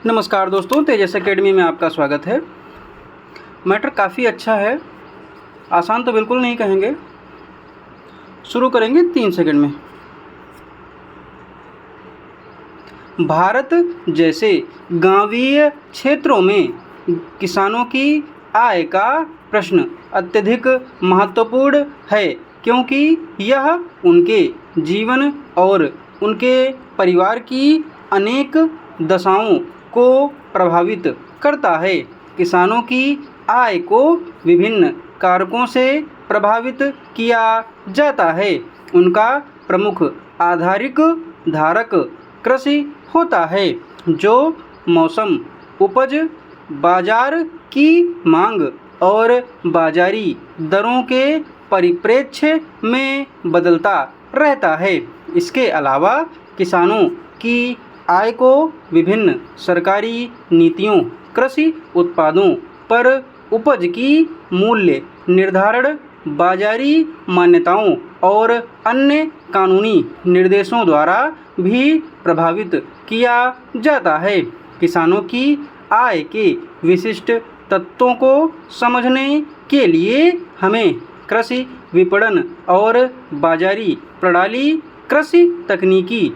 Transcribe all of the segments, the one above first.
नमस्कार दोस्तों, तेजस एकेडमी में आपका स्वागत है। मैटर काफ़ी अच्छा है, आसान तो बिल्कुल नहीं कहेंगे। शुरू करेंगे 3 सेकंड में। भारत जैसे गांवीय क्षेत्रों में किसानों की आय का प्रश्न अत्यधिक महत्वपूर्ण है, क्योंकि यह उनके जीवन और उनके परिवार की अनेक दशाओं को प्रभावित करता है। किसानों की आय को विभिन्न कारकों से प्रभावित किया जाता है। उनका प्रमुख आधारिक धारक कृषि होता है, जो मौसम, उपज, बाजार की मांग और बाजारी दरों के परिप्रेक्ष्य में बदलता रहता है। इसके अलावा किसानों की आय को विभिन्न सरकारी नीतियों, कृषि उत्पादों पर उपज की मूल्य निर्धारण, बाजारी मान्यताओं और अन्य कानूनी निर्देशों द्वारा भी प्रभावित किया जाता है। किसानों की आय के विशिष्ट तत्वों को समझने के लिए हमें कृषि विपणन और बाजारी प्रणाली, कृषि तकनीकी,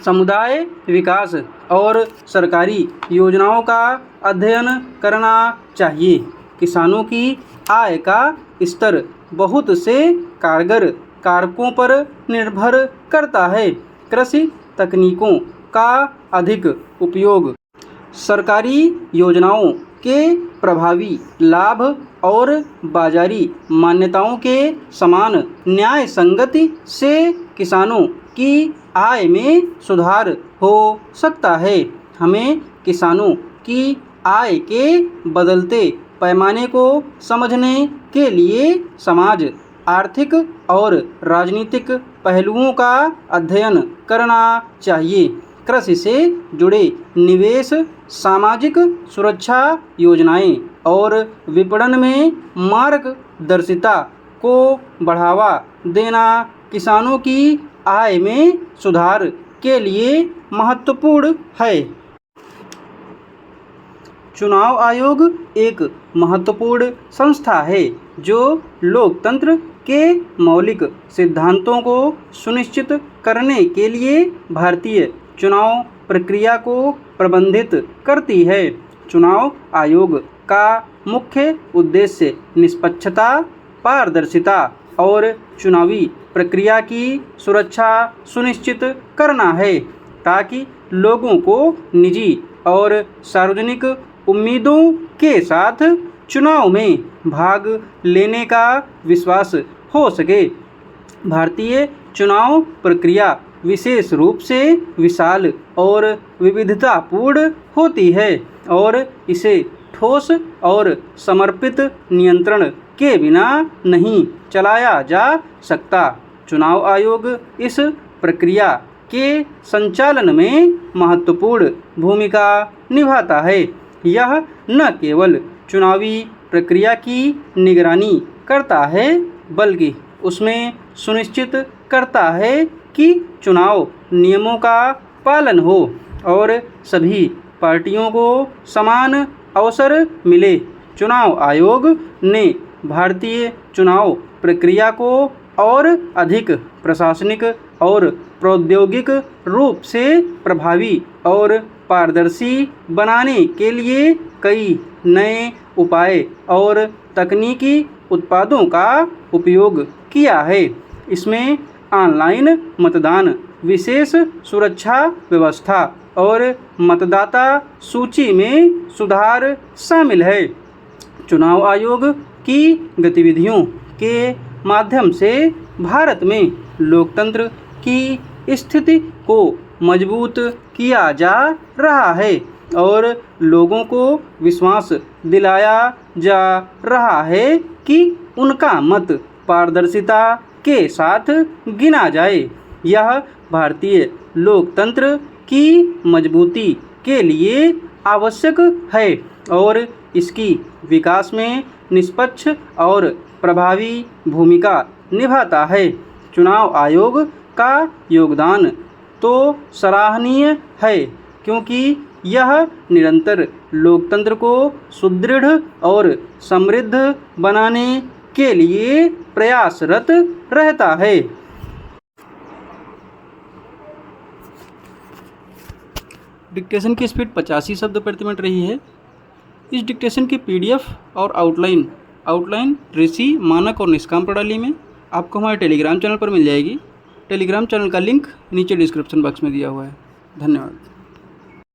समुदाय विकास और सरकारी योजनाओं का अध्ययन करना चाहिए। किसानों की आय का स्तर बहुत से कारगर कारकों पर निर्भर करता है। कृषि तकनीकों का अधिक उपयोग, सरकारी योजनाओं के प्रभावी लाभ और बाजारी मान्यताओं के समान न्याय संगति से किसानों की आय में सुधार हो सकता है। हमें किसानों की आय के बदलते पैमाने को समझने के लिए समाज, आर्थिक और राजनीतिक पहलुओं का अध्ययन करना चाहिए। कृषि से जुड़े निवेश, सामाजिक सुरक्षा योजनाएं और विपणन में मार्गदर्शिता को बढ़ावा देना किसानों की आय में सुधार के लिए महत्वपूर्ण है। चुनाव आयोग एक महत्वपूर्ण संस्था है जो लोकतंत्र के मौलिक सिद्धांतों को सुनिश्चित करने के लिए भारतीय चुनाव प्रक्रिया को प्रबंधित करती है। चुनाव आयोग का मुख्य उद्देश्य निष्पक्षता, पारदर्शिता और चुनावी प्रक्रिया की सुरक्षा सुनिश्चित करना है, ताकि लोगों को निजी और सार्वजनिक उम्मीदों के साथ चुनाव में भाग लेने का विश्वास हो सके। भारतीय चुनाव प्रक्रिया विशेष रूप से विशाल और विविधतापूर्ण होती है और इसे ठोस और समर्पित नियंत्रण के बिना नहीं चलाया जा सकता। चुनाव आयोग इस प्रक्रिया के संचालन में महत्वपूर्ण भूमिका निभाता है। यह न केवल चुनावी प्रक्रिया की निगरानी करता है, बल्कि उसमें सुनिश्चित करता है कि चुनाव नियमों का पालन हो और सभी पार्टियों को समान अवसर मिले। चुनाव आयोग ने भारतीय चुनाव प्रक्रिया को और अधिक प्रशासनिक और प्रौद्योगिक रूप से प्रभावी और पारदर्शी बनाने के लिए कई नए उपाय और तकनीकी उत्पादों का उपयोग किया है। इसमें ऑनलाइन मतदान, विशेष सुरक्षा व्यवस्था और मतदाता सूची में सुधार शामिल है। चुनाव आयोग की गतिविधियों के माध्यम से भारत में लोकतंत्र की स्थिति को मजबूत किया जा रहा है और लोगों को विश्वास दिलाया जा रहा है कि उनका मत पारदर्शिता के साथ गिना जाए। यह भारतीय लोकतंत्र की मजबूती के लिए आवश्यक है और इसकी विकास में निष्पक्ष और प्रभावी भूमिका निभाता है। चुनाव आयोग का योगदान तो सराहनीय है, क्योंकि यह निरंतर लोकतंत्र को सुदृढ़ और समृद्ध बनाने के लिए प्रयासरत रहता है। डिक्टेशन की स्पीड 85 शब्द प्रति मिनट रही है। इस डिक्टेशन की PDF और आउटलाइन ऋषि मानक और निष्काम प्रणाली में आपको हमारे टेलीग्राम चैनल पर मिल जाएगी। टेलीग्राम चैनल का लिंक नीचे डिस्क्रिप्शन बॉक्स में दिया हुआ है। धन्यवाद।